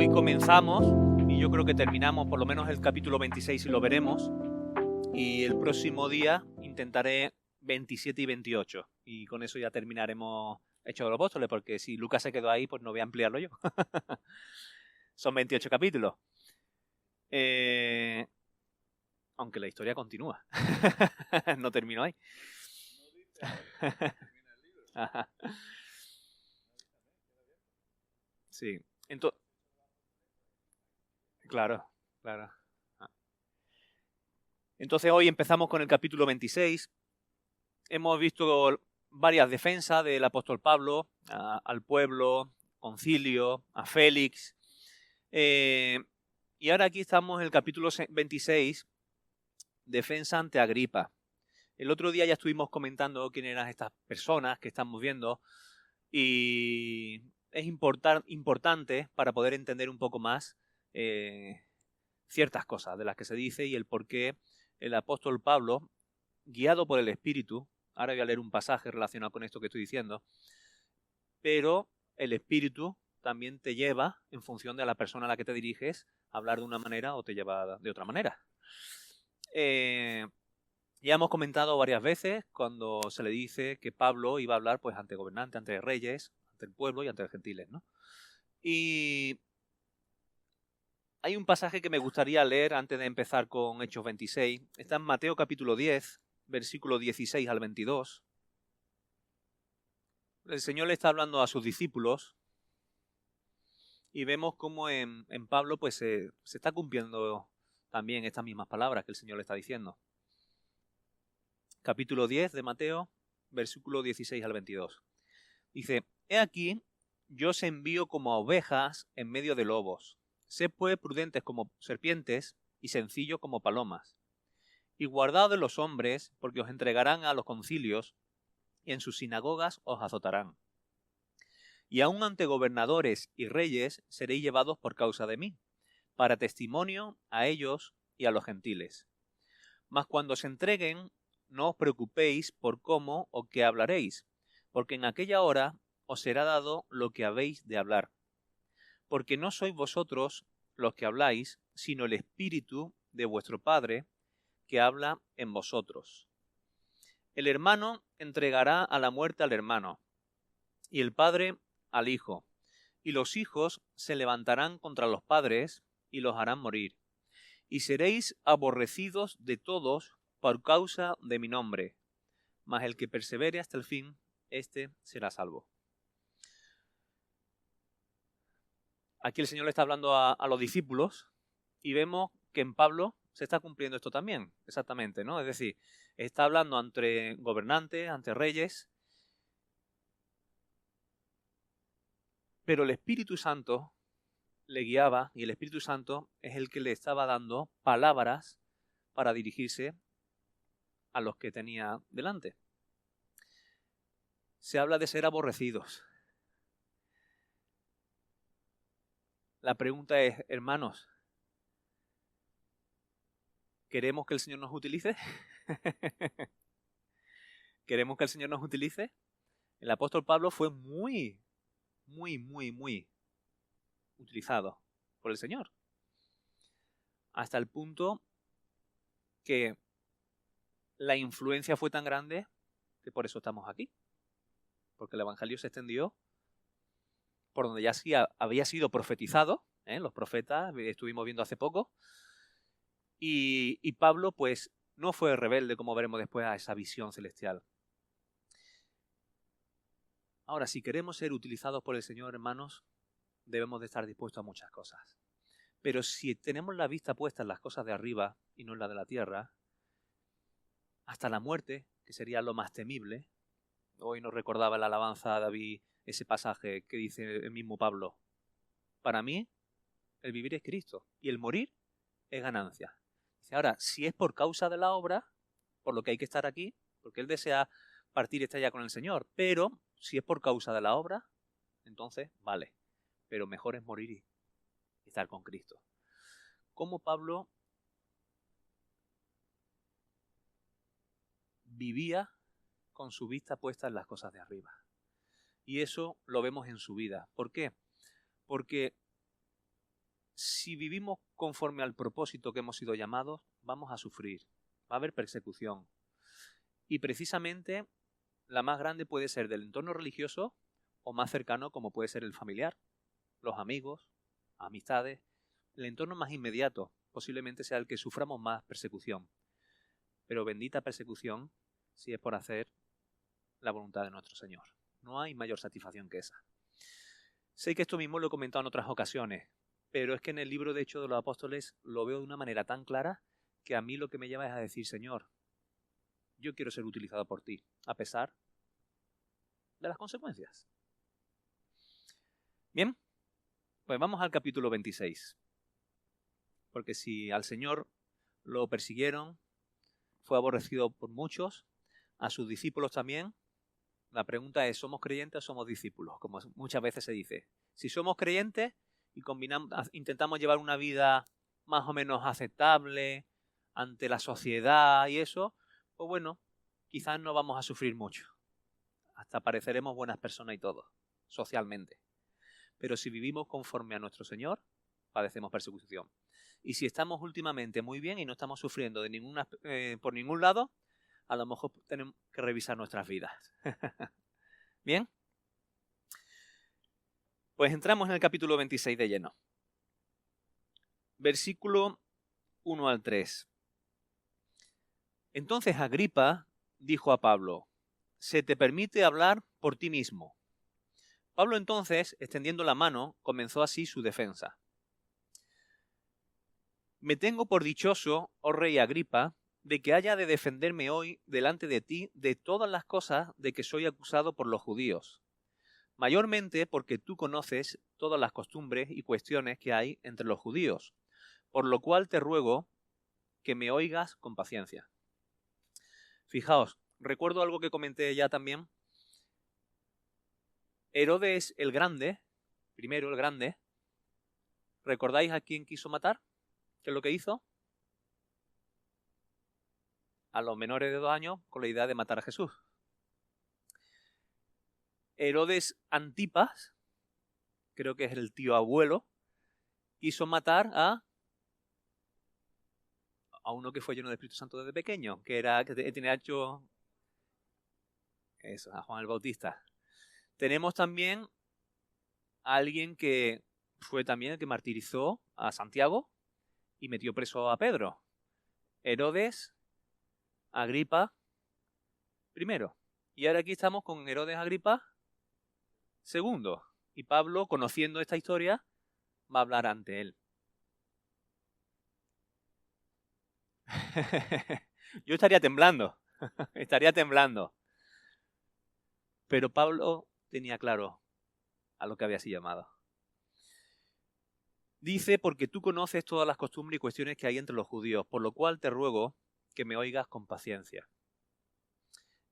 Hoy comenzamos y yo creo que terminamos por lo menos el capítulo 26 y lo veremos. Y el próximo día intentaré 27 y 28. Y con eso ya terminaremos Hechos de los Apóstoles, porque si Lucas se quedó ahí, pues no voy a ampliarlo yo. Son 28 capítulos. Aunque la historia continúa. No terminó ahí. Sí. Entonces, claro. Entonces hoy empezamos con el capítulo 26. Hemos visto varias defensas del apóstol Pablo al pueblo, concilio, a Félix. Y ahora aquí estamos en el capítulo 26, defensa ante Agripa. El otro día ya estuvimos comentando quién eran estas personas que estamos viendo y es importante para poder entender un poco más ciertas cosas de las que se dice y el por qué el apóstol Pablo, guiado por el Espíritu, ahora voy a leer un pasaje relacionado con esto que estoy diciendo, pero el Espíritu también te lleva, en función de la persona a la que te diriges, a hablar de una manera o te lleva de otra manera. Ya hemos comentado varias veces cuando se le dice que Pablo iba a hablar pues ante gobernantes, ante reyes, ante el pueblo y ante los gentiles, ¿no? Y hay un pasaje que me gustaría leer antes de empezar con Hechos 26. Está en Mateo capítulo 10, versículo 16 al 22. El Señor le está hablando a sus discípulos y vemos cómo en Pablo pues se está cumpliendo también estas mismas palabras que el Señor le está diciendo. Capítulo 10 de Mateo, versículo 16 al 22. Dice, he aquí, yo os envío como a ovejas en medio de lobos. Sed pues prudentes como serpientes y sencillos como palomas. Y guardaos de los hombres, porque os entregarán a los concilios, y en sus sinagogas os azotarán. Y aun ante gobernadores y reyes seréis llevados por causa de mí, para testimonio a ellos y a los gentiles. Mas cuando os entreguen, no os preocupéis por cómo o qué hablaréis, porque en aquella hora os será dado lo que habéis de hablar. Porque no sois vosotros los que habláis, sino el Espíritu de vuestro Padre que habla en vosotros. El hermano entregará a la muerte al hermano, y el padre al hijo, y los hijos se levantarán contra los padres y los harán morir. Y seréis aborrecidos de todos por causa de mi nombre, mas el que persevere hasta el fin, éste será salvo. Aquí el Señor le está hablando a los discípulos y vemos que en Pablo se está cumpliendo esto también, exactamente, ¿no? Es decir, está hablando ante gobernantes, ante reyes, pero el Espíritu Santo le guiaba y el Espíritu Santo es el que le estaba dando palabras para dirigirse a los que tenía delante. Se habla de ser aborrecidos. La pregunta es, hermanos, ¿queremos que el Señor nos utilice? ¿Queremos que el Señor nos utilice? El apóstol Pablo fue muy utilizado por el Señor. Hasta el punto que la influencia fue tan grande que por eso estamos aquí. Porque el Evangelio se extendió por donde ya sí había sido profetizado, los profetas, estuvimos viendo hace poco, y Pablo pues no fue rebelde, como veremos después, a esa visión celestial. Ahora, si queremos ser utilizados por el Señor, hermanos, debemos de estar dispuestos a muchas cosas. Pero si tenemos la vista puesta en las cosas de arriba y no en la de la tierra, hasta la muerte, que sería lo más temible. Hoy nos recordaba la alabanza a David ese pasaje que dice el mismo Pablo. Para mí, el vivir es Cristo y el morir es ganancia. Ahora, si es por causa de la obra, por lo que hay que estar aquí, porque él desea partir y estar ya con el Señor, pero si es por causa de la obra, entonces vale. Pero mejor es morir y estar con Cristo. ¿Cómo Pablo vivía con su vista puesta en las cosas de arriba? Y eso lo vemos en su vida. ¿Por qué? Porque si vivimos conforme al propósito que hemos sido llamados, vamos a sufrir, va a haber persecución. Y precisamente la más grande puede ser del entorno religioso o más cercano como puede ser el familiar, los amigos, amistades. El entorno más inmediato posiblemente sea el que suframos más persecución. Pero bendita persecución si es por hacer la voluntad de nuestro Señor. No hay mayor satisfacción que esa. Sé que esto mismo lo he comentado en otras ocasiones, pero es que en el libro de Hechos de los Apóstoles lo veo de una manera tan clara que a mí lo que me lleva es a decir, Señor, yo quiero ser utilizado por ti, a pesar de las consecuencias. Bien, pues vamos al capítulo 26. Porque si al Señor lo persiguieron, fue aborrecido por muchos, a sus discípulos también. La pregunta es, ¿somos creyentes o somos discípulos? Como muchas veces se dice. Si somos creyentes y intentamos llevar una vida más o menos aceptable ante la sociedad y eso, pues bueno, quizás no vamos a sufrir mucho. Hasta pareceremos buenas personas y todo, socialmente. Pero si vivimos conforme a nuestro Señor, padecemos persecución. Y si estamos últimamente muy bien y no estamos sufriendo por ningún lado, a lo mejor tenemos que revisar nuestras vidas. ¿Bien? Pues entramos en el capítulo 26 de lleno. Versículo 1 al 3. Entonces Agripa dijo a Pablo, «Se te permite hablar por ti mismo». Pablo entonces, extendiendo la mano, comenzó así su defensa. «Me tengo por dichoso, oh rey Agripa, de que haya de defenderme hoy delante de ti de todas las cosas de que soy acusado por los judíos, mayormente porque tú conoces todas las costumbres y cuestiones que hay entre los judíos, por lo cual te ruego que me oigas con paciencia». Fijaos, recuerdo algo que comenté ya también. Herodes el Grande, primero el Grande, ¿recordáis a quién quiso matar? ¿Qué es lo que hizo? A los menores de 2 años con la idea de matar a Jesús. Herodes Antipas, creo que es el tío abuelo, quiso matar a uno que fue lleno del Espíritu Santo desde pequeño, que tenía hecho eso, a Juan el Bautista. Tenemos también a alguien que fue también el que martirizó a Santiago y metió preso a Pedro. Herodes Agripa primero. Y ahora aquí estamos con Herodes Agripa segundo. Y Pablo, conociendo esta historia, va a hablar ante él. Yo estaría temblando. Estaría temblando. Pero Pablo tenía claro a lo que había sido llamado. Dice, porque tú conoces todas las costumbres y cuestiones que hay entre los judíos, por lo cual te ruego que me oigas con paciencia.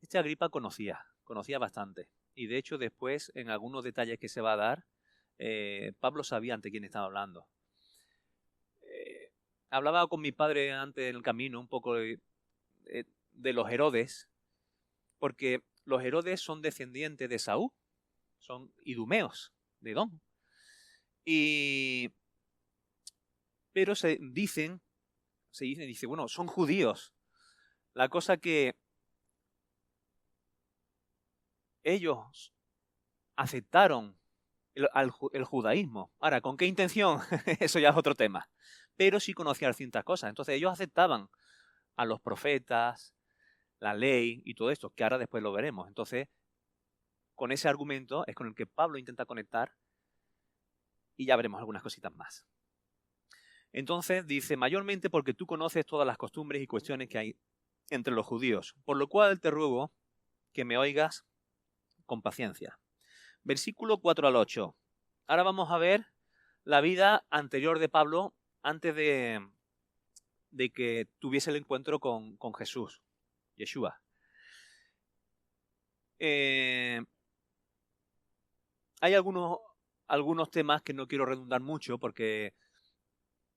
Este Agripa conocía bastante. Y de hecho después, en algunos detalles que se va a dar, Pablo sabía ante quién estaba hablando. Hablaba con mi padre antes en el camino un poco de los Herodes, porque los Herodes son descendientes de Saúl, son idumeos de Edom. Pero se dice, bueno, son judíos. La cosa que ellos aceptaron el judaísmo. Ahora, ¿con qué intención? Eso ya es otro tema. Pero sí conocían ciertas cosas. Entonces ellos aceptaban a los profetas, la ley y todo esto, que ahora después lo veremos. Entonces, con ese argumento es con el que Pablo intenta conectar y ya veremos algunas cositas más. Entonces dice, mayormente porque tú conoces todas las costumbres y cuestiones que hay entre los judíos, por lo cual te ruego que me oigas con paciencia. Versículo 4 al 8. Ahora vamos a ver la vida anterior de Pablo antes de que tuviese el encuentro con Jesús, Yeshua. Hay algunos temas que no quiero redundar mucho porque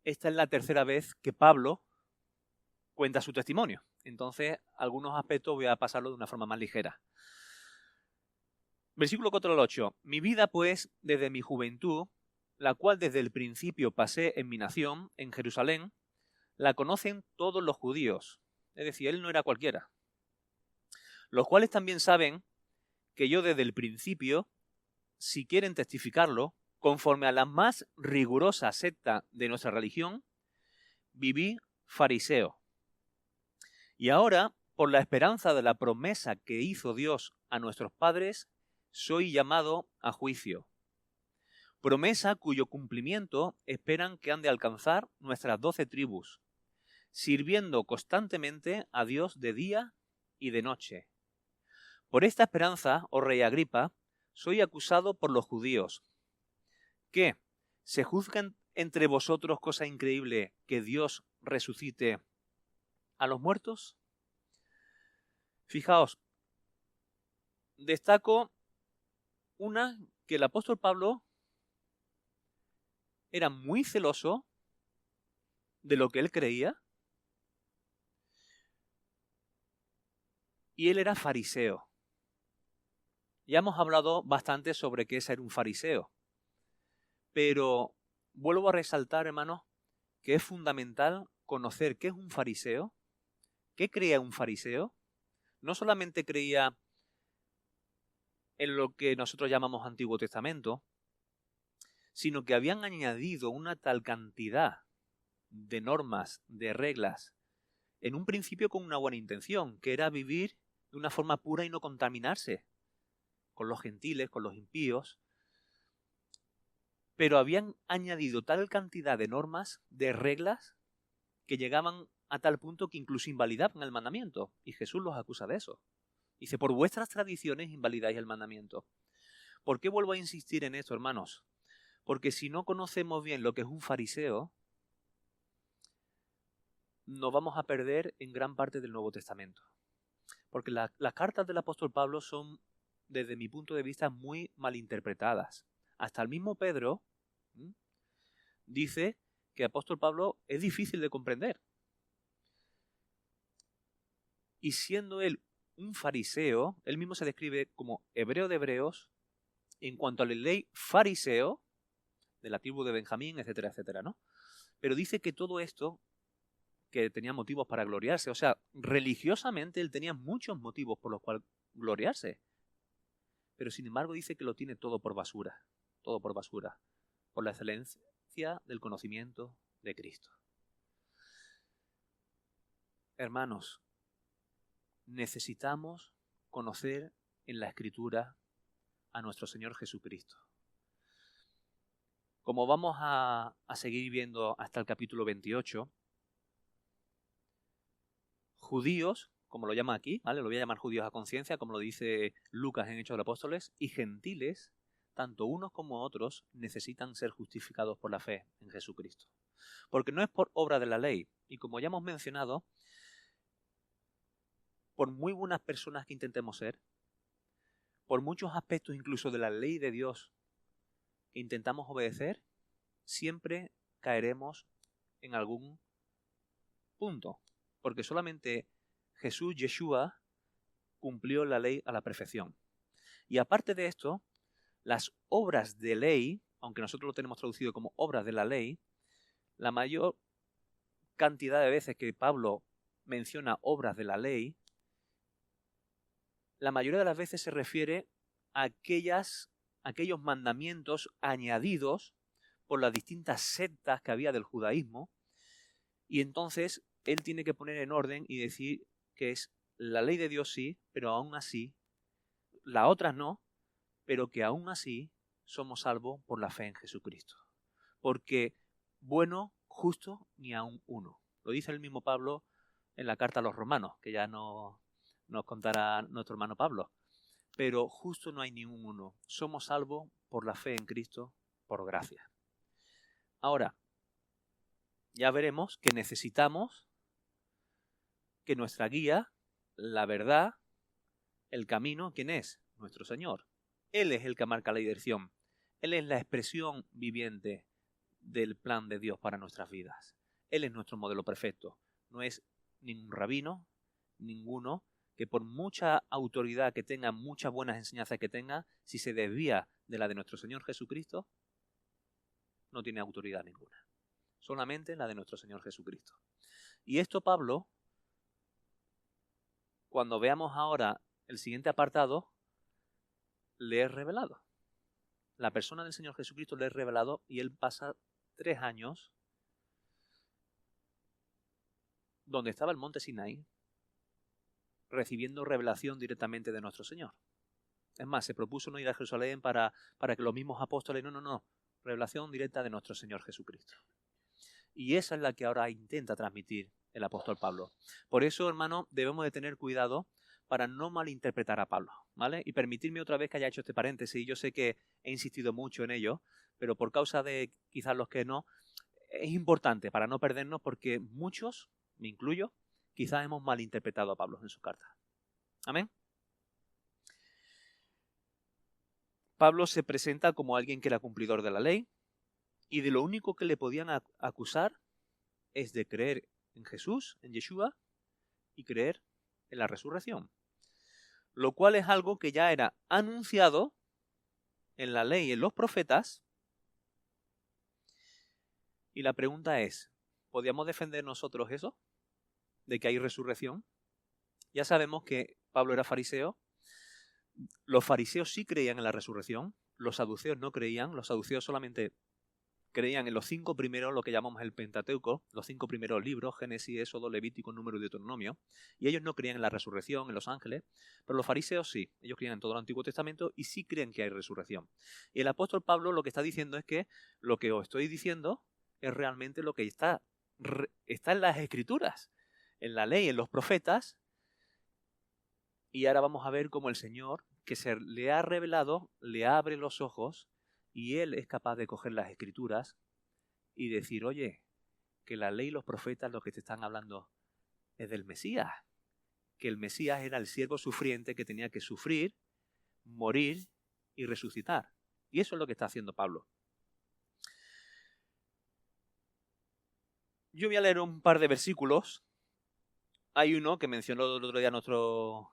esta es la tercera vez que Pablo cuenta su testimonio. Entonces, algunos aspectos voy a pasarlo de una forma más ligera. Versículo 4 al 8. Mi vida, pues, desde mi juventud, la cual desde el principio pasé en mi nación, en Jerusalén, la conocen todos los judíos. Es decir, él no era cualquiera. Los cuales también saben que yo desde el principio, si quieren testificarlo, conforme a la más rigurosa secta de nuestra religión, viví fariseo. Y ahora, por la esperanza de la promesa que hizo Dios a nuestros padres, soy llamado a juicio. Promesa cuyo cumplimiento esperan que han de alcanzar nuestras 12 tribus, sirviendo constantemente a Dios de día y de noche. Por esta esperanza, oh rey Agripa, soy acusado por los judíos. ¿Qué? ¿Se juzgan entre vosotros cosa increíble que Dios resucite a los muertos? Fijaos, destaco una, que el apóstol Pablo era muy celoso de lo que él creía y él era fariseo. Ya hemos hablado bastante sobre qué es ser un fariseo, pero vuelvo a resaltar, hermanos, que es fundamental conocer qué es un fariseo, qué creía un fariseo. No solamente creía en lo que nosotros llamamos Antiguo Testamento, sino que habían añadido una tal cantidad de normas, de reglas, en un principio con una buena intención, que era vivir de una forma pura y no contaminarse con los gentiles, con los impíos, pero habían añadido tal cantidad de normas, de reglas, que llegaban a tal punto que incluso invalidaban el mandamiento, y Jesús los acusa de eso. Dice, por vuestras tradiciones invalidáis el mandamiento. ¿Por qué vuelvo a insistir en esto, hermanos? Porque si no conocemos bien lo que es un fariseo, nos vamos a perder en gran parte del Nuevo Testamento. Porque las cartas del apóstol Pablo son, desde mi punto de vista, muy malinterpretadas. Hasta el mismo Pedro dice que el apóstol Pablo es difícil de comprender. Y siendo él un fariseo, él mismo se describe como hebreo de hebreos, en cuanto a la ley fariseo, de la tribu de Benjamín, etcétera, etcétera, ¿no? Pero dice que todo esto, que tenía motivos para gloriarse, o sea, religiosamente él tenía muchos motivos por los cuales gloriarse. Pero sin embargo dice que lo tiene todo por basura, por la excelencia del conocimiento de Cristo. Hermanos, necesitamos conocer en la Escritura a nuestro Señor Jesucristo. Como vamos a seguir viendo hasta el capítulo 28, judíos, como lo llama aquí, ¿vale? Lo voy a llamar judíos a conciencia, como lo dice Lucas en Hechos de los Apóstoles, y gentiles, tanto unos como otros, necesitan ser justificados por la fe en Jesucristo. Porque no es por obra de la ley, y como ya hemos mencionado, por muy buenas personas que intentemos ser, por muchos aspectos incluso de la ley de Dios que intentamos obedecer, siempre caeremos en algún punto. Porque solamente Jesús, Yeshua, cumplió la ley a la perfección. Y aparte de esto, las obras de ley, aunque nosotros lo tenemos traducido como obras de la ley, la mayor cantidad de veces que Pablo menciona obras de la ley, la mayoría de las veces se refiere a aquellos mandamientos añadidos por las distintas sectas que había del judaísmo, y entonces él tiene que poner en orden y decir que es la ley de Dios sí, pero aún así, las otras no, pero que aún así somos salvos por la fe en Jesucristo. Porque bueno, justo, ni aún uno. Lo dice el mismo Pablo en la carta a los romanos, que ya no nos contará nuestro hermano Pablo. Pero justo no hay ni un uno. Somos salvos por la fe en Cristo, por gracia. Ahora, ya veremos que necesitamos que nuestra guía, la verdad, el camino, ¿quién es? Nuestro Señor. Él es el que marca la dirección. Él es la expresión viviente del plan de Dios para nuestras vidas. Él es nuestro modelo perfecto. No es ningún rabino, ninguno, que por mucha autoridad que tenga, muchas buenas enseñanzas que tenga, si se desvía de la de nuestro Señor Jesucristo, no tiene autoridad ninguna. Solamente la de nuestro Señor Jesucristo. Y esto Pablo, cuando veamos ahora el siguiente apartado, le es revelado. La persona del Señor Jesucristo le es revelado y él pasa 3 años donde estaba el monte Sinaí, recibiendo revelación directamente de nuestro Señor. Es más, se propuso no ir a Jerusalén para que los mismos apóstoles, no, revelación directa de nuestro Señor Jesucristo. Y esa es la que ahora intenta transmitir el apóstol Pablo. Por eso, hermano, debemos de tener cuidado para no malinterpretar a Pablo, ¿vale? Y permitirme otra vez que haya hecho este paréntesis. Yo sé que he insistido mucho en ello, pero por causa de quizás los que no, es importante para no perdernos porque muchos, me incluyo, quizás hemos malinterpretado a Pablo en su carta. Amén. Pablo se presenta como alguien que era cumplidor de la ley y de lo único que le podían acusar es de creer en Jesús, en Yeshua, y creer en la resurrección. Lo cual es algo que ya era anunciado en la ley y en los profetas. Y la pregunta es, ¿podíamos defender nosotros eso? ¿De que hay resurrección? Ya sabemos que Pablo era fariseo. Los fariseos sí creían en la resurrección. Los saduceos no creían. Los saduceos solamente creían en los 5 primeros, lo que llamamos el Pentateuco, los 5 primeros libros, Génesis, Éxodo, Levítico, Número y Deuteronomio, y ellos no creían en la resurrección, en los ángeles, pero los fariseos sí, ellos creían en todo el Antiguo Testamento y sí creen que hay resurrección. Y el apóstol Pablo lo que está diciendo es que lo que os estoy diciendo es realmente lo que está en las Escrituras, en la ley, en los profetas, y ahora vamos a ver cómo el Señor, que se le ha revelado, le abre los ojos, y él es capaz de coger las Escrituras y decir, oye, que la ley y los profetas lo que te están hablando es del Mesías. Que el Mesías era el siervo sufriente que tenía que sufrir, morir y resucitar. Y eso es lo que está haciendo Pablo. Yo voy a leer un par de versículos. Hay uno que mencionó el otro día nuestro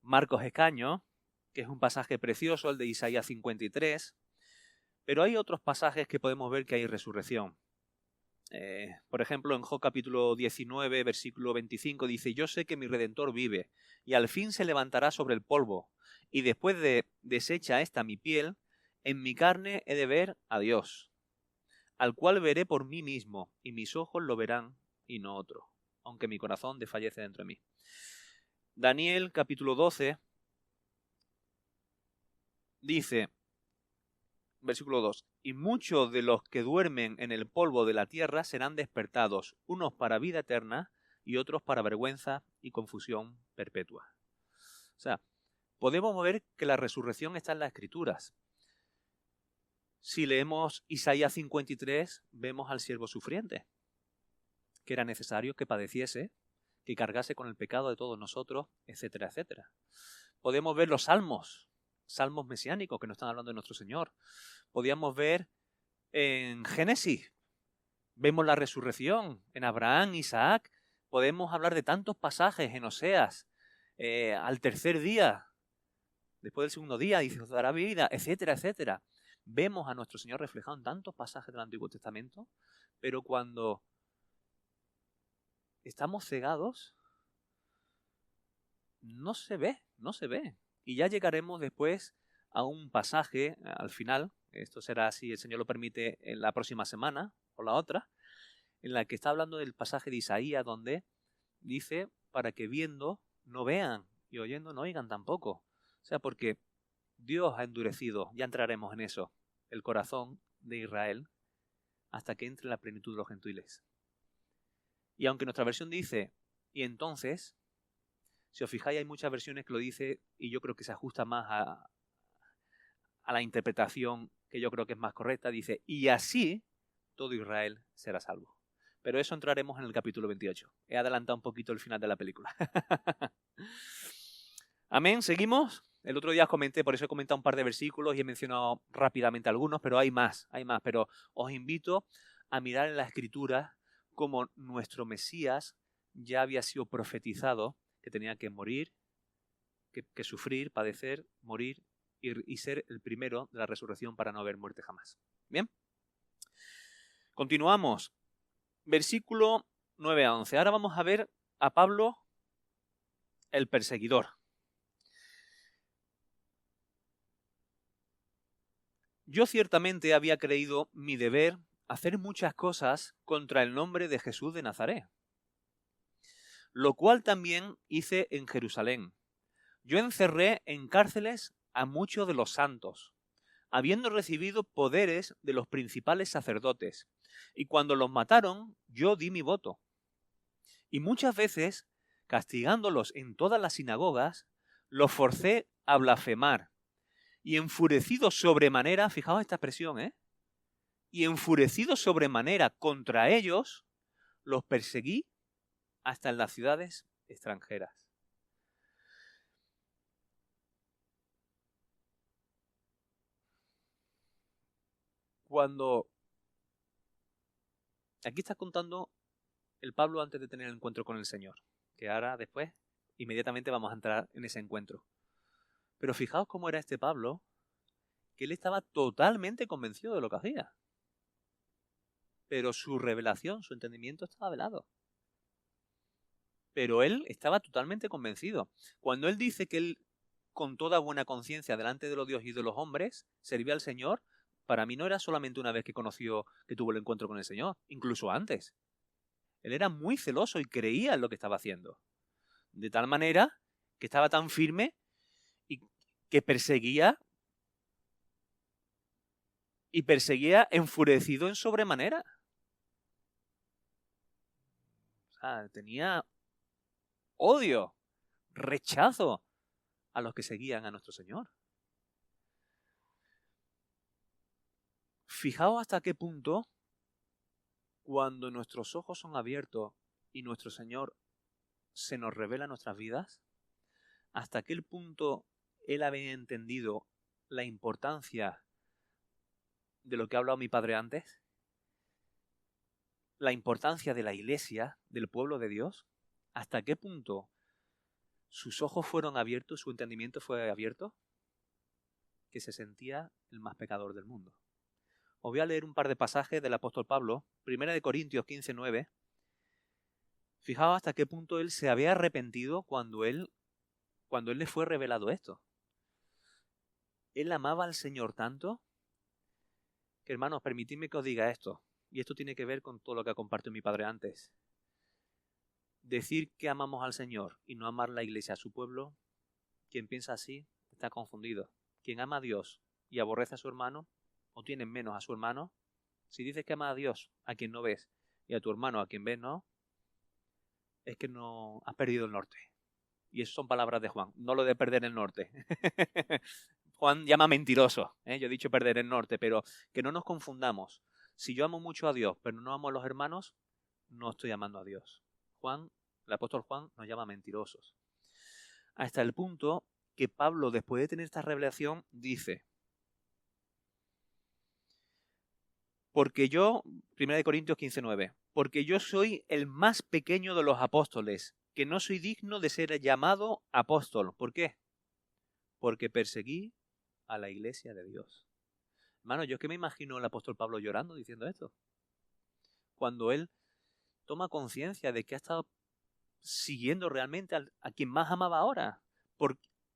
Marcos Escaño, que es un pasaje precioso, el de Isaías 53. Pero hay otros pasajes que podemos ver que hay resurrección. Por ejemplo, en Job capítulo 19, versículo 25, dice, yo sé que mi Redentor vive, y al fin se levantará sobre el polvo, y después de deshecha esta mi piel, en mi carne he de ver a Dios, al cual veré por mí mismo, y mis ojos lo verán, y no otro, aunque mi corazón desfallece dentro de mí. Daniel capítulo 12 dice, versículo 2, y muchos de los que duermen en el polvo de la tierra serán despertados, unos para vida eterna y otros para vergüenza y confusión perpetua. O sea, podemos ver que la resurrección está en las Escrituras. Si leemos Isaías 53, vemos al siervo sufriente, que era necesario que padeciese, que cargase con el pecado de todos nosotros, etcétera, etcétera. Podemos ver los salmos mesiánicos que nos están hablando de nuestro Señor. Podíamos ver en Génesis, vemos la resurrección, en Abraham, Isaac, podemos hablar de tantos pasajes en Oseas, al tercer día, después del segundo día, dice, os dará vida, etcétera, etcétera. Vemos a nuestro Señor reflejado en tantos pasajes del Antiguo Testamento, pero cuando estamos cegados, no se ve. Y ya llegaremos después a un pasaje, al final, esto será, si el Señor lo permite, en la próxima semana o la otra, en la que está hablando del pasaje de Isaías, donde dice, para que viendo no vean y oyendo no oigan tampoco. O sea, porque Dios ha endurecido, ya entraremos en eso, el corazón de Israel hasta que entre la plenitud de los gentiles. Y aunque nuestra versión dice, y entonces, si os fijáis hay muchas versiones que lo dice y yo creo que se ajusta más a la interpretación que yo creo que es más correcta, dice, y así todo Israel será salvo. Pero eso entraremos en el capítulo 28. He adelantado un poquito el final de la película. Amén, ¿seguimos? El otro día os comenté, por eso he comentado un par de versículos y he mencionado rápidamente algunos, pero hay más. Pero os invito a mirar en la Escritura cómo nuestro Mesías ya había sido profetizado, que tenía que morir, que sufrir, padecer, morir y ser el primero de la resurrección para no haber muerte jamás. ¿Bien? Continuamos. Versículo 9 a 11. Ahora vamos a ver a Pablo, el perseguidor. Yo ciertamente había creído mi deber hacer muchas cosas contra el nombre de Jesús de Nazaret, lo cual también hice en Jerusalén. Yo encerré en cárceles a muchos de los santos, habiendo recibido poderes de los principales sacerdotes, y cuando los mataron, yo di mi voto. Y muchas veces, castigándolos en todas las sinagogas, los forcé a blasfemar. Y enfurecido sobremanera, fijaos esta expresión, y enfurecido sobremanera contra ellos, los perseguí hasta en las ciudades extranjeras. Cuando aquí está contando el Pablo antes de tener el encuentro con el Señor, que ahora después inmediatamente vamos a entrar en ese encuentro. Pero fijaos cómo era este Pablo, que él estaba totalmente convencido de lo que hacía. Pero su revelación, su entendimiento estaba velado. Pero él estaba totalmente convencido. Cuando él dice que él, con toda buena conciencia delante de los dioses y de los hombres, servía al Señor, para mí no era solamente una vez que conoció, que tuvo el encuentro con el Señor, incluso antes. Él era muy celoso y creía en lo que estaba haciendo. De tal manera que estaba tan firme y que perseguía enfurecido en sobremanera. O sea, tenía odio, rechazo a los que seguían a nuestro Señor. Fijaos hasta qué punto, cuando nuestros ojos son abiertos y nuestro Señor se nos revela en nuestras vidas, hasta aquel punto Él había entendido la importancia de lo que ha hablado mi padre antes, la importancia de la iglesia, del pueblo de Dios, hasta qué punto sus ojos fueron abiertos, su entendimiento fue abierto, que se sentía el más pecador del mundo. Os voy a leer un par de pasajes del apóstol Pablo, 1 Corintios 15:9. Fijaos hasta qué punto él se había arrepentido cuando él le fue revelado esto. Él amaba al Señor tanto que, hermanos, permitidme que os diga esto, y esto tiene que ver con todo lo que ha compartido mi padre antes. Decir que amamos al Señor y no amar la iglesia, a su pueblo, quien piensa así está confundido. Quien ama a Dios y aborrece a su hermano, o tiene menos a su hermano, si dices que ama a Dios a quien no ves y a tu hermano a quien ves no, es que no has perdido el norte. Y eso son palabras de Juan, no lo de perder el norte. Juan llama mentiroso, yo he dicho perder el norte, pero que no nos confundamos. Si yo amo mucho a Dios, pero no amo a los hermanos, no estoy amando a Dios. El apóstol Juan nos llama mentirosos. Hasta el punto que Pablo, después de tener esta revelación, dice, porque yo, 1 Corintios 15:9, porque yo soy el más pequeño de los apóstoles, que no soy digno de ser llamado apóstol. ¿Por qué? Porque perseguí a la iglesia de Dios. Hermano, yo es que me imagino al apóstol Pablo llorando diciendo esto. Cuando él toma conciencia de que ha estado siguiendo realmente a quien más amaba ahora,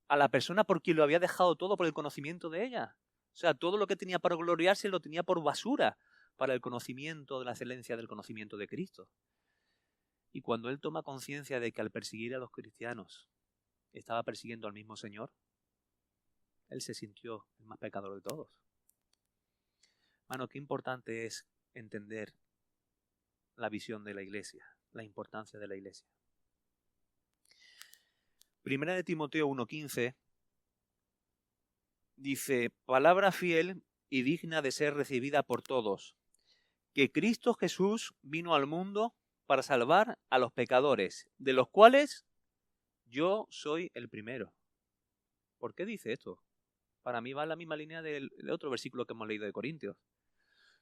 a la persona por quien lo había dejado todo por el conocimiento de ella. O sea, todo lo que tenía para gloriarse lo tenía por basura para el conocimiento de la excelencia del conocimiento de Cristo. Y cuando él toma conciencia de que al perseguir a los cristianos estaba persiguiendo al mismo Señor, él se sintió el más pecador de todos. Hermano, qué importante es entender la visión de la iglesia, la importancia de la iglesia. Primera de Timoteo 1:15 dice, palabra fiel y digna de ser recibida por todos, que Cristo Jesús vino al mundo para salvar a los pecadores, de los cuales yo soy el primero. ¿Por qué dice esto? Para mí va en la misma línea del otro versículo que hemos leído de Corintios.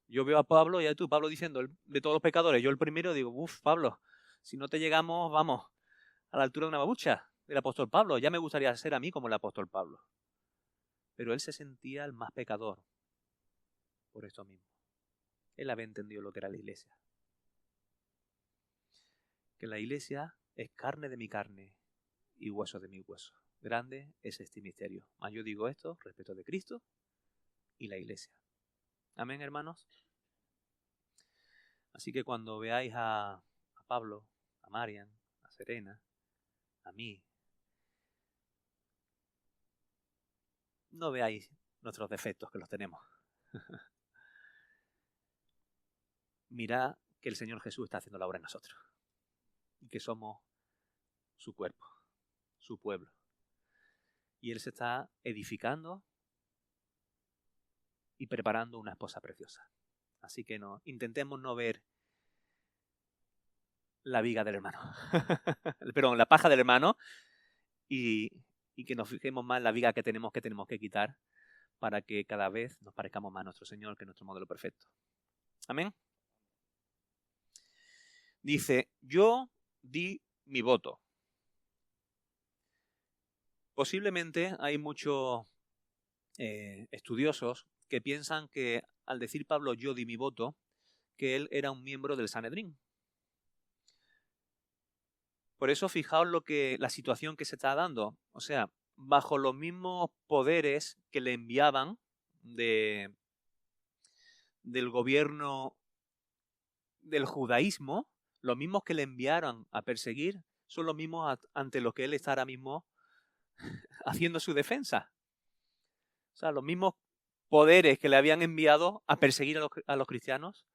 Yo veo a Pablo y a tú, Pablo diciendo de todos los pecadores, yo el primero digo, Pablo, si no te llegamos, vamos, a la altura de una babucha del apóstol Pablo, ya me gustaría ser a mí como el apóstol Pablo. Pero él se sentía el más pecador por esto mismo. Él había entendido lo que era la iglesia. Que la iglesia es carne de mi carne y hueso de mi hueso. Grande es este misterio. Mas yo digo esto respecto de Cristo y la iglesia. Amén, hermanos. Así que cuando veáis a Pablo, a Marian, a Serena, a mí, no veáis nuestros defectos, que los tenemos. Mirad que el Señor Jesús está haciendo la obra en nosotros y que somos su cuerpo, su pueblo. Y Él se está edificando y preparando una esposa preciosa. Así que intentemos no ver la viga del hermano, perdón, la paja del hermano, y que nos fijemos más en la viga que tenemos que quitar para que cada vez nos parezcamos más a nuestro Señor, que es nuestro modelo perfecto. Amén. Dice, yo di mi voto. Posiblemente hay muchos estudiosos que piensan que al decir Pablo yo di mi voto, que él era un miembro del Sanedrín. Por eso fijaos la situación que se está dando. O sea, bajo los mismos poderes que le enviaban del gobierno del judaísmo, los mismos que le enviaron a perseguir son los mismos ante los que él está ahora mismo haciendo su defensa. O sea, los mismos poderes que le habían enviado a perseguir a los cristianos,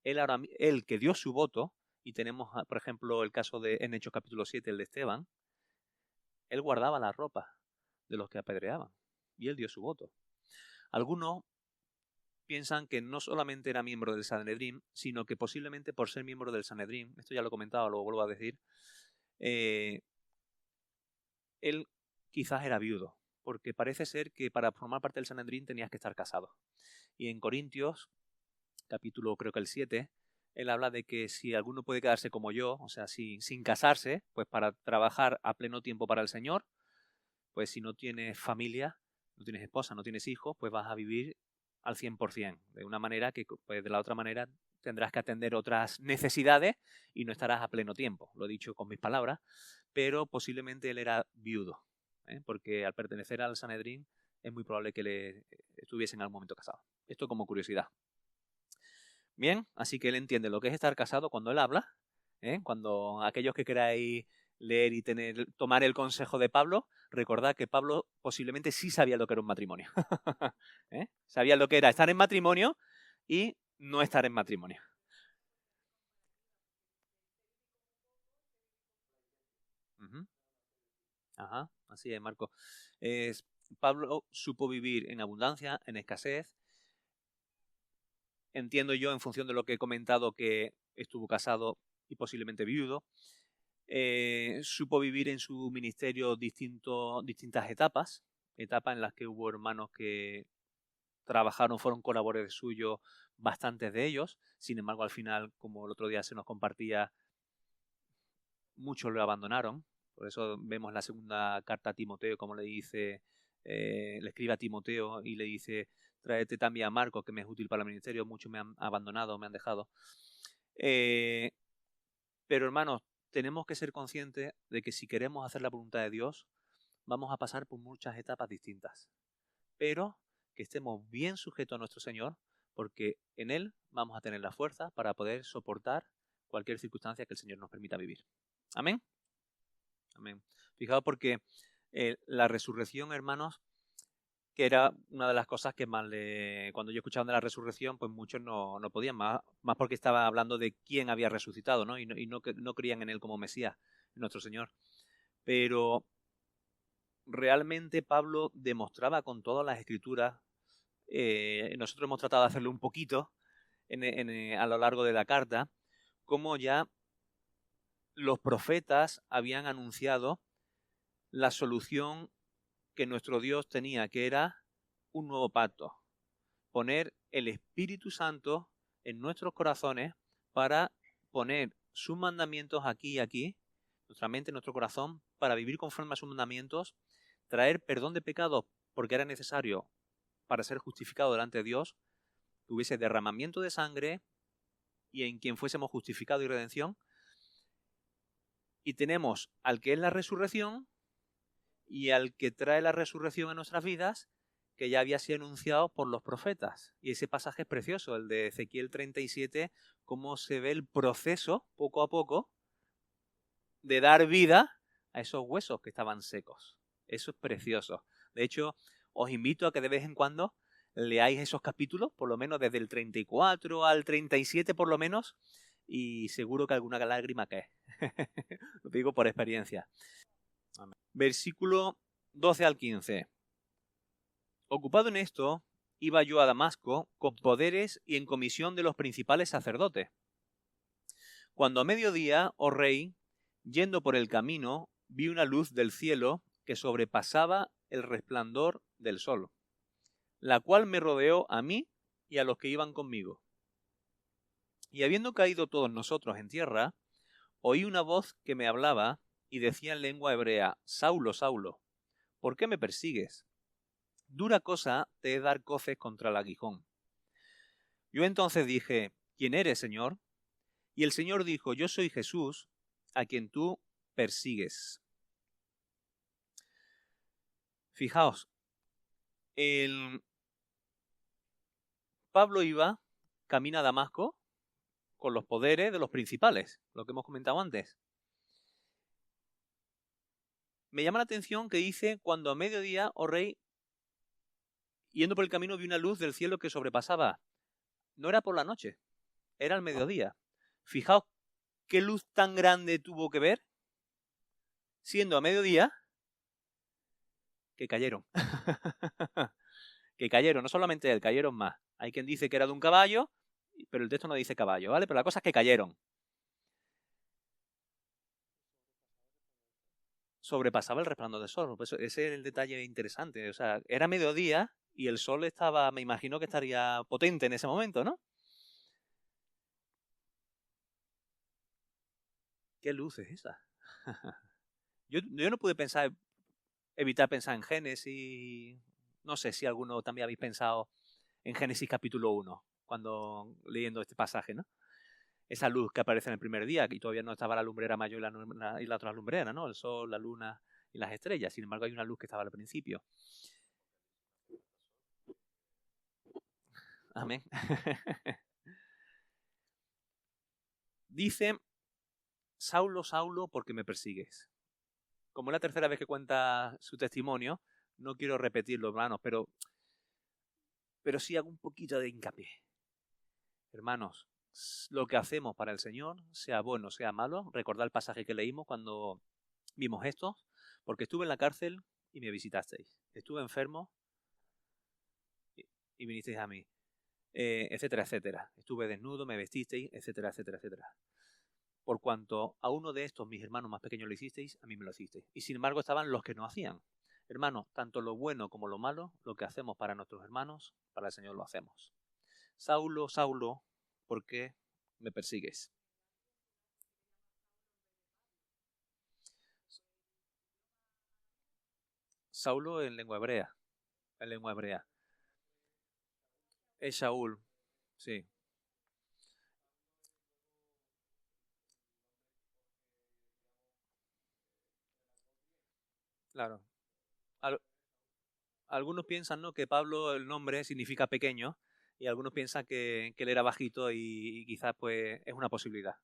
él que dio su voto, y tenemos, por ejemplo, el caso en Hechos capítulo 7, el de Esteban, él guardaba la ropa de los que apedreaban, y él dio su voto. Algunos piensan que no solamente era miembro del Sanedrín, sino que posiblemente por ser miembro del Sanedrín, esto ya lo he comentado, lo vuelvo a decir, él quizás era viudo, porque parece ser que para formar parte del Sanedrín tenías que estar casado. Y en Corintios, capítulo creo que el 7, él habla de que si alguno puede quedarse como yo, o sea, sin casarse, pues para trabajar a pleno tiempo para el Señor, pues si no tienes familia, no tienes esposa, no tienes hijos, pues vas a vivir al 100%, de una manera que pues de la otra manera tendrás que atender otras necesidades y no estarás a pleno tiempo. Lo he dicho con mis palabras, pero posiblemente él era viudo, porque al pertenecer al Sanedrín es muy probable que le estuviese en algún momento casado. Esto como curiosidad. Bien, así que él entiende lo que es estar casado cuando él habla, cuando aquellos que queráis leer y tomar el consejo de Pablo, recordad que Pablo posiblemente sí sabía lo que era un matrimonio. Sabía lo que era estar en matrimonio y no estar en matrimonio. Ajá, así es, Marco. Pablo supo vivir en abundancia, en escasez. Entiendo yo, en función de lo que he comentado, que estuvo casado y posiblemente viudo. Supo vivir en su ministerio distintas etapas en las que hubo hermanos que trabajaron, fueron colaboradores suyos, bastantes de ellos. Sin embargo, al final, como el otro día se nos compartía, muchos lo abandonaron. Por eso vemos la segunda carta a Timoteo, como le escribe a Timoteo y le dice, tráete también a Marcos, que me es útil para el ministerio. Muchos me han abandonado, me han dejado. Pero hermanos, tenemos que ser conscientes de que si queremos hacer la voluntad de Dios, vamos a pasar por muchas etapas distintas. Pero que estemos bien sujetos a nuestro Señor, porque en Él vamos a tener la fuerza para poder soportar cualquier circunstancia que el Señor nos permita vivir. Amén. Amén. Fijaos porque la resurrección, hermanos, que era una de las cosas que más cuando yo escuchaba de la resurrección, pues muchos no podían, más porque estaba hablando de quién había resucitado, ¿no? Y no creían en él como Mesías, nuestro Señor. Pero realmente Pablo demostraba con todas las escrituras, nosotros hemos tratado de hacerlo un poquito a lo largo de la carta, cómo ya los profetas habían anunciado la solución que nuestro Dios tenía, que era un nuevo pacto. Poner el Espíritu Santo en nuestros corazones para poner sus mandamientos aquí y aquí, nuestra mente, nuestro corazón, para vivir conforme a sus mandamientos, traer perdón de pecados porque era necesario para ser justificado delante de Dios que hubiese derramamiento de sangre y en quien fuésemos justificados y redención. Y tenemos al que es la resurrección y al que trae la resurrección en nuestras vidas, que ya había sido anunciado por los profetas. Y ese pasaje es precioso, el de Ezequiel 37, cómo se ve el proceso, poco a poco, de dar vida a esos huesos que estaban secos. Eso es precioso. De hecho, os invito a que de vez en cuando leáis esos capítulos, por lo menos desde el 34 al 37 por lo menos, y seguro que alguna lágrima cae. Lo digo por experiencia. Amén. Versículo 12 al 15. Ocupado en esto, iba yo a Damasco con poderes y en comisión de los principales sacerdotes. Cuando a mediodía, oh rey, yendo por el camino, vi una luz del cielo que sobrepasaba el resplandor del sol, la cual me rodeó a mí y a los que iban conmigo. Y habiendo caído todos nosotros en tierra, oí una voz que me hablaba y decía en lengua hebrea: Saulo, Saulo, ¿por qué me persigues? Dura cosa te es dar coces contra el aguijón. Yo entonces dije: ¿Quién eres, Señor? Y el Señor dijo: Yo soy Jesús, a quien tú persigues. Fijaos, Pablo iba camino a Damasco con los poderes de los principales, lo que hemos comentado antes. Me llama la atención que dice: cuando a mediodía, oh rey, yendo por el camino vi una luz del cielo que sobrepasaba. No era por la noche, era al mediodía. Fijaos qué luz tan grande tuvo que ver, siendo a mediodía, que cayeron. Que cayeron, no solamente él, cayeron más. Hay quien dice que era de un caballo, pero el texto no dice caballo, ¿vale? Pero la cosa es que cayeron. Sobrepasaba el resplandor del sol. Pues ese es el detalle interesante. O sea, era mediodía y el sol estaba, me imagino que estaría potente en ese momento, ¿no? ¿Qué luz es esa? Yo no pude evitar pensar en Génesis. No sé si alguno también habéis pensado en Génesis capítulo 1, cuando leyendo este pasaje, ¿no? Esa luz que aparece en el primer día, que todavía no estaba la lumbrera mayor y la otra lumbrera, ¿no? El sol, la luna y las estrellas. Sin embargo, hay una luz que estaba al principio. Amén. Dice: Saulo, Saulo, ¿por qué me persigues? Como es la tercera vez que cuenta su testimonio, no quiero repetirlo, hermanos, pero sí hago un poquito de hincapié. Hermanos, lo que hacemos para el Señor, sea bueno, sea malo, recordad el pasaje que leímos cuando vimos esto, porque estuve en la cárcel y me visitasteis. Estuve enfermo y vinisteis a mí, etcétera, etcétera. Estuve desnudo, me vestisteis, etcétera, etcétera, etcétera. Por cuanto a uno de estos mis hermanos más pequeños lo hicisteis, a mí me lo hicisteis. Y sin embargo estaban los que no hacían. Hermanos, tanto lo bueno como lo malo, lo que hacemos para nuestros hermanos, para el Señor lo hacemos. Saulo, Saulo, ¿por qué me persigues? Saulo en lengua hebrea. En lengua hebrea. Es Saúl, sí. Claro. Algunos piensan, ¿no?, que Pablo, el nombre, significa pequeño, y algunos piensan que él era bajito y quizás pues es una posibilidad.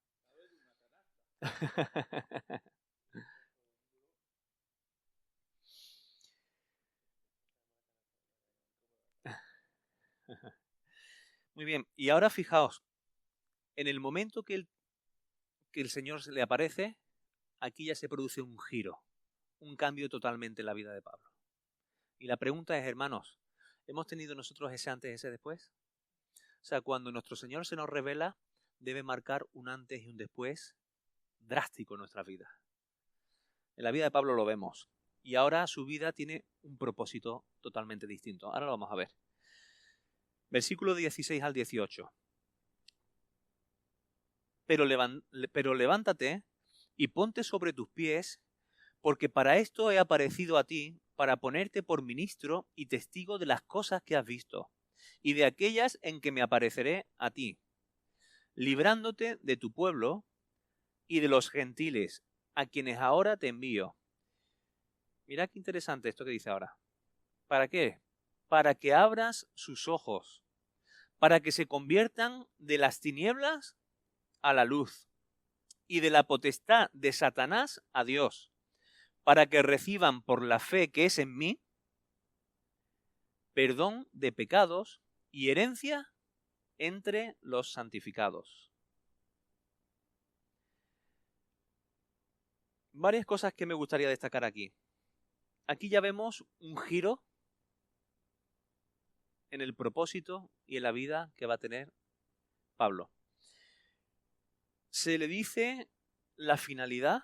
Muy bien, y ahora fijaos, en el momento que el Señor se le aparece, aquí ya se produce un giro, un cambio totalmente en la vida de Pablo. Y la pregunta es, hermanos, ¿hemos tenido nosotros ese antes y ese después? O sea, cuando nuestro Señor se nos revela, debe marcar un antes y un después drástico en nuestra vida. En la vida de Pablo lo vemos. Y ahora su vida tiene un propósito totalmente distinto. Ahora lo vamos a ver. Versículo 16 al 18. Pero levántate y ponte sobre tus pies, porque para esto he aparecido a ti, para ponerte por ministro y testigo de las cosas que has visto, y de aquellas en que me apareceré a ti, librándote de tu pueblo y de los gentiles, a quienes ahora te envío. Mirad qué interesante esto que dice ahora. ¿Para qué? Para que abras sus ojos, para que se conviertan de las tinieblas a la luz y de la potestad de Satanás a Dios, para que reciban por la fe que es en mí perdón de pecados y herencia entre los santificados. Varias cosas que me gustaría destacar aquí. Aquí ya vemos un giro en el propósito y en la vida que va a tener Pablo. Se le dice la finalidad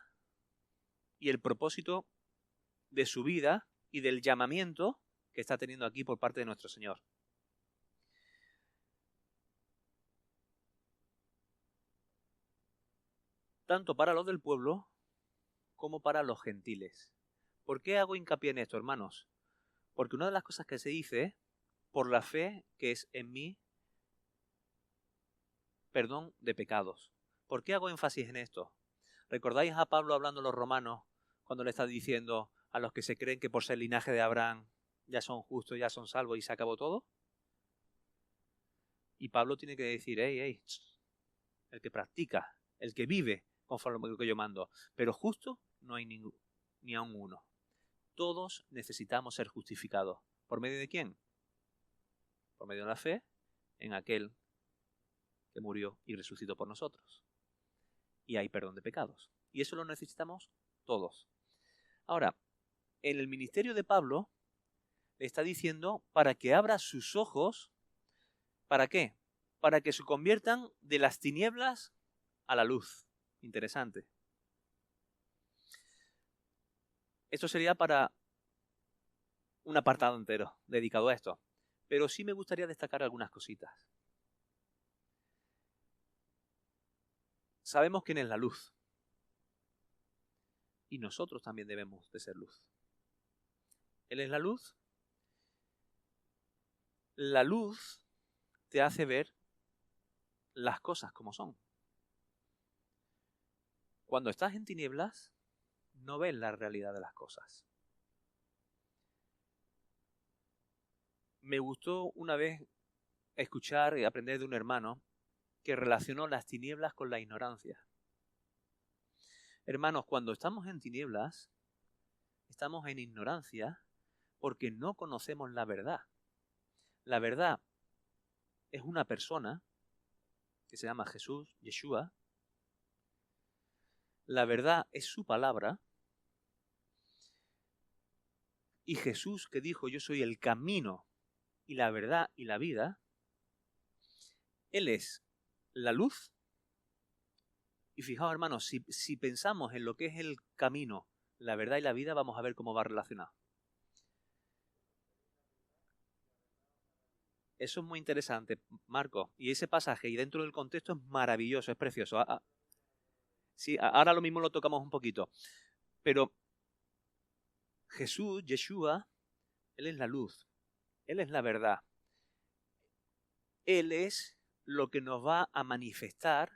y el propósito de su vida y del llamamiento que está teniendo aquí por parte de nuestro Señor. Tanto para los del pueblo como para los gentiles. ¿Por qué hago hincapié en esto, hermanos? Porque una de las cosas que se dice es, por la fe que es en mí, perdón de pecados. ¿Por qué hago énfasis en esto? ¿Recordáis a Pablo hablando a los romanos cuando le está diciendo a los que se creen que por ser linaje de Abraham ya son justos, ya son salvos y se acabó todo? Y Pablo tiene que decir, hey, el que practica, el que vive conforme a lo que yo mando. Pero justo no hay ni aun uno. Todos necesitamos ser justificados. ¿Por medio de quién? Por medio de la fe en aquel que murió y resucitó por nosotros. Y hay perdón de pecados. Y eso lo necesitamos todos. Ahora, en el ministerio de Pablo le está diciendo para que abra sus ojos. ¿Para qué? Para que se conviertan de las tinieblas a la luz. Interesante. Esto sería para un apartado entero dedicado a esto. Pero sí me gustaría destacar algunas cositas. Sabemos quién es la luz. Y nosotros también debemos de ser luz. Él es la luz. La luz te hace ver las cosas como son. Cuando estás en tinieblas, no ves la realidad de las cosas. Me gustó una vez escuchar y aprender de un hermano que relacionó las tinieblas con la ignorancia. Hermanos, cuando estamos en tinieblas, estamos en ignorancia porque no conocemos la verdad. La verdad es una persona que se llama Jesús, Yeshua. La verdad es su palabra. Y Jesús, que dijo, yo soy el camino y la verdad y la vida, Él es la luz. Y fijaos, hermanos, si pensamos en lo que es el camino, la verdad y la vida, vamos a ver cómo va relacionado. Eso es muy interesante, Marco. Y ese pasaje, y dentro del contexto, es maravilloso, es precioso. Sí, ahora lo mismo lo tocamos un poquito. Pero Jesús, Yeshua, Él es la luz. Él es la verdad. Él es lo que nos va a manifestar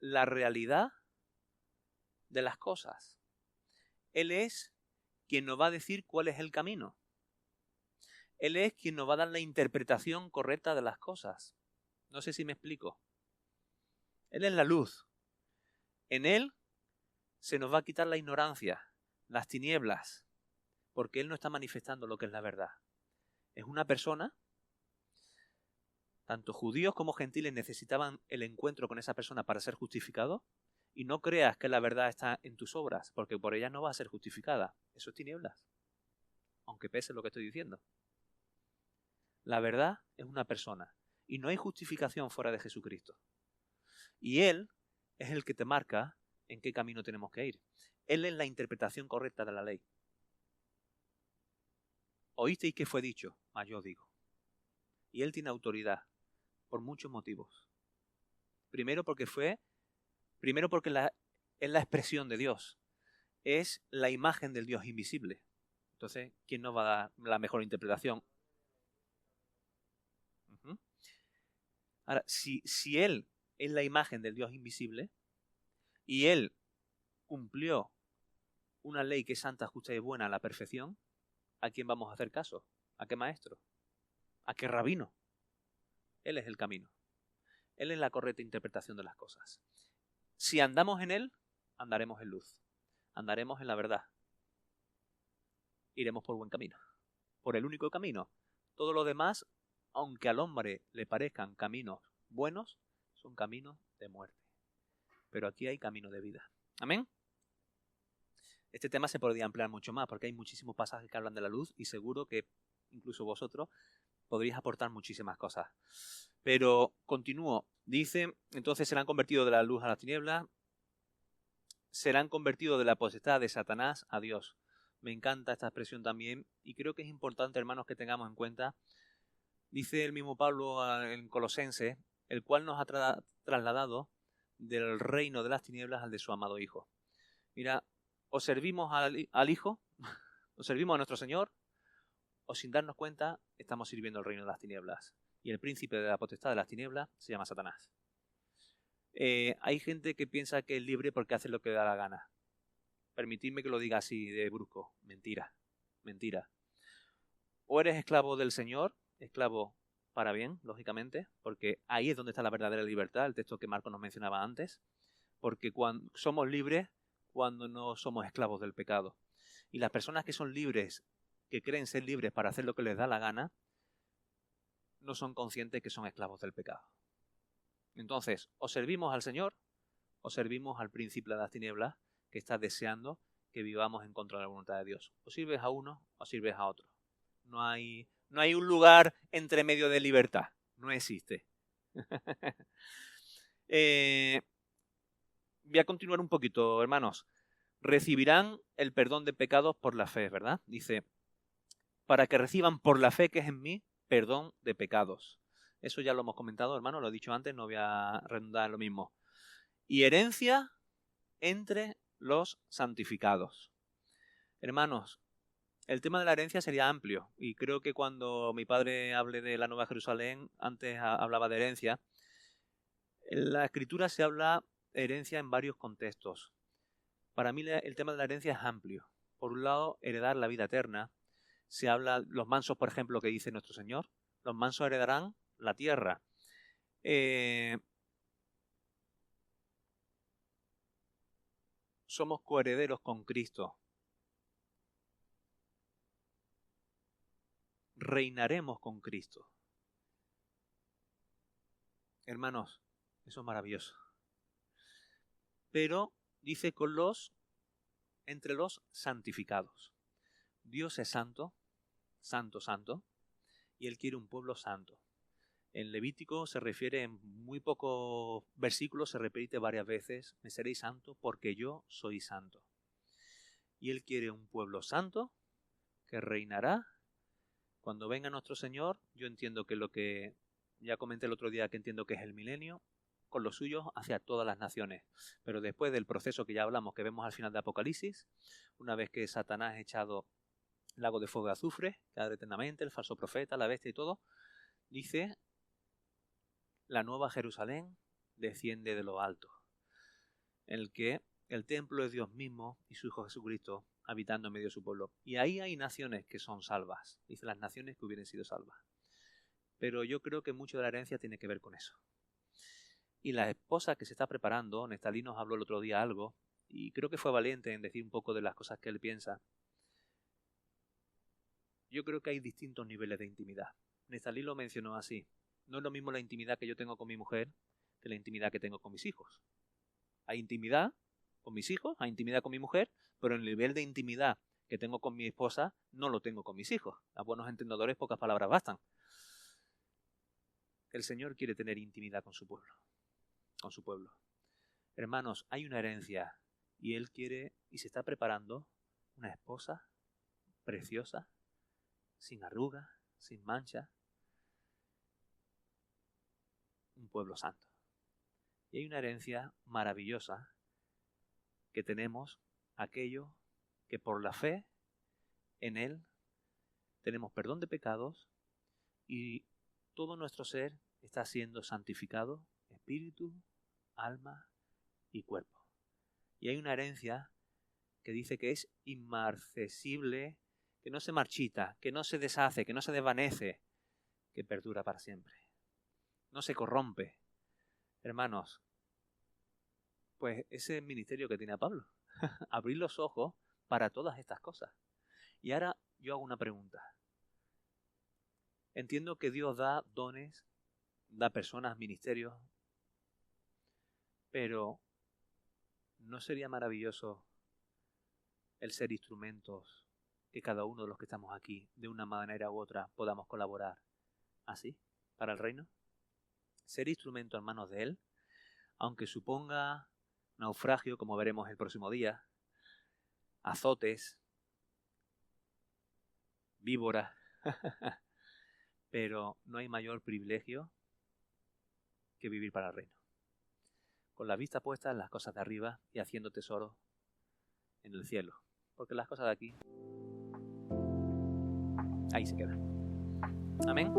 la realidad de las cosas. Él es quien nos va a decir cuál es el camino. Él es quien nos va a dar la interpretación correcta de las cosas. No sé si me explico. Él es la luz. En Él se nos va a quitar la ignorancia, las tinieblas, porque Él no está manifestando lo que es la verdad. Es una persona, tanto judíos como gentiles necesitaban el encuentro con esa persona para ser justificados, y no creas que la verdad está en tus obras, porque por ellas no va a ser justificada. Eso es tinieblas, aunque pese lo que estoy diciendo. La verdad es una persona, y no hay justificación fuera de Jesucristo. Y Él es el que te marca en qué camino tenemos que ir. Él es la interpretación correcta de la ley. Oísteis que fue dicho, mas yo digo. Y Él tiene autoridad por muchos motivos. Primero porque es la expresión de Dios. Es la imagen del Dios invisible. Entonces, ¿quién nos va a dar la mejor interpretación? Ahora, si Él es la imagen del Dios invisible y Él cumplió una ley que es santa, justa y buena a la perfección, ¿a quién vamos a hacer caso? ¿A qué maestro? ¿A qué rabino? Él es el camino. Él es la correcta interpretación de las cosas. Si andamos en Él, andaremos en luz. Andaremos en la verdad. Iremos por buen camino. Por el único camino. Todo lo demás, aunque al hombre le parezcan caminos buenos, son caminos de muerte. Pero aquí hay camino de vida. ¿Amén? Este tema se podría ampliar mucho más porque hay muchísimos pasajes que hablan de la luz y seguro que incluso vosotros podríais aportar muchísimas cosas. Pero continúo. Dice, entonces serán convertidos de la luz a la tiniebla, serán convertidos de la potestad de Satanás a Dios. Me encanta esta expresión también y creo que es importante, hermanos, que tengamos en cuenta. Dice el mismo Pablo en Colosenses, el cual nos ha trasladado del reino de las tinieblas al de su amado Hijo. Mira, o servimos al Hijo, o servimos a nuestro Señor, o sin darnos cuenta estamos sirviendo al reino de las tinieblas. Y el príncipe de la potestad de las tinieblas se llama Satanás. Hay gente que piensa que es libre porque hace lo que le da la gana. Permitidme que lo diga así de brusco. Mentira, mentira. O eres esclavo del Señor, esclavo para bien, lógicamente, porque ahí es donde está la verdadera libertad, el texto que Marco nos mencionaba antes, porque somos libres cuando no somos esclavos del pecado. Y las personas que son libres, que creen ser libres para hacer lo que les da la gana, no son conscientes que son esclavos del pecado. Entonces, o servimos al Señor, o servimos al príncipe de las tinieblas, que está deseando que vivamos en contra de la voluntad de Dios. O sirves a uno, o sirves a otro. No hay un lugar entre medio de libertad. No existe. Voy a continuar un poquito, hermanos. Recibirán el perdón de pecados por la fe, ¿verdad? Dice, para que reciban por la fe que es en mí, perdón de pecados. Eso ya lo hemos comentado, hermano, lo he dicho antes, no voy a redundar en lo mismo. Y herencia entre los santificados. Hermanos, el tema de la herencia sería amplio y creo que cuando mi padre hable de la Nueva Jerusalén, antes hablaba de herencia. En la Escritura se habla de herencia en varios contextos. Para mí el tema de la herencia es amplio. Por un lado, heredar la vida eterna. Se habla, los mansos, por ejemplo, que dice nuestro Señor, los mansos heredarán la tierra. Somos coherederos con Cristo. Reinaremos con Cristo. Hermanos, eso es maravilloso. Pero dice entre los santificados. Dios es santo, santo, santo, y Él quiere un pueblo santo. En Levítico se refiere en muy pocos versículos, se repite varias veces, me seréis santo porque yo soy santo. Y Él quiere un pueblo santo que reinará. Cuando venga nuestro Señor, yo entiendo que lo que ya comenté el otro día, que entiendo que es el milenio, con los suyos hacia todas las naciones. Pero después del proceso que ya hablamos, que vemos al final de Apocalipsis, una vez que Satanás ha echado el lago de fuego de azufre, que arde eternamente, el falso profeta, la bestia y todo, dice, la nueva Jerusalén desciende de lo alto, en el que el templo es Dios mismo y su Hijo Jesucristo habitando en medio de su pueblo. Y ahí hay naciones que son salvas, dice las naciones que hubieran sido salvas. Pero yo creo que mucho de la herencia tiene que ver con eso. Y la esposa que se está preparando, Nestalí nos habló el otro día algo, y creo que fue valiente en decir un poco de las cosas que él piensa. Yo creo que hay distintos niveles de intimidad. Nestalí lo mencionó así. No es lo mismo la intimidad que yo tengo con mi mujer que la intimidad que tengo con mis hijos. Hay intimidad con mis hijos, hay intimidad con mi mujer, pero el nivel de intimidad que tengo con mi esposa no lo tengo con mis hijos. A buenos entendedores pocas palabras bastan. El Señor quiere tener intimidad con su pueblo. Con su pueblo. Hermanos, hay una herencia y Él quiere y se está preparando una esposa preciosa, sin arruga, sin mancha, un pueblo santo. Y hay una herencia maravillosa que tenemos, aquello que por la fe en Él tenemos perdón de pecados y todo nuestro ser está siendo santificado, espíritu, alma y cuerpo. Y hay una herencia que dice que es inmarcesible, que no se marchita, que no se deshace, que no se desvanece, que perdura para siempre. No se corrompe. Hermanos, pues ese es el ministerio que tiene a Pablo. Abrir los ojos para todas estas cosas. Y ahora yo hago una pregunta. Entiendo que Dios da dones, da personas, ministerios, pero ¿no sería maravilloso el ser instrumentos que cada uno de los que estamos aquí, de una manera u otra, podamos colaborar así para el reino? Ser instrumento en manos de Él, aunque suponga naufragio, como veremos el próximo día, azotes, víboras, pero no hay mayor privilegio que vivir para el reino. Con la vista puesta en las cosas de arriba y haciendo tesoro en el cielo. Porque las cosas de aquí, ahí se quedan. Amén.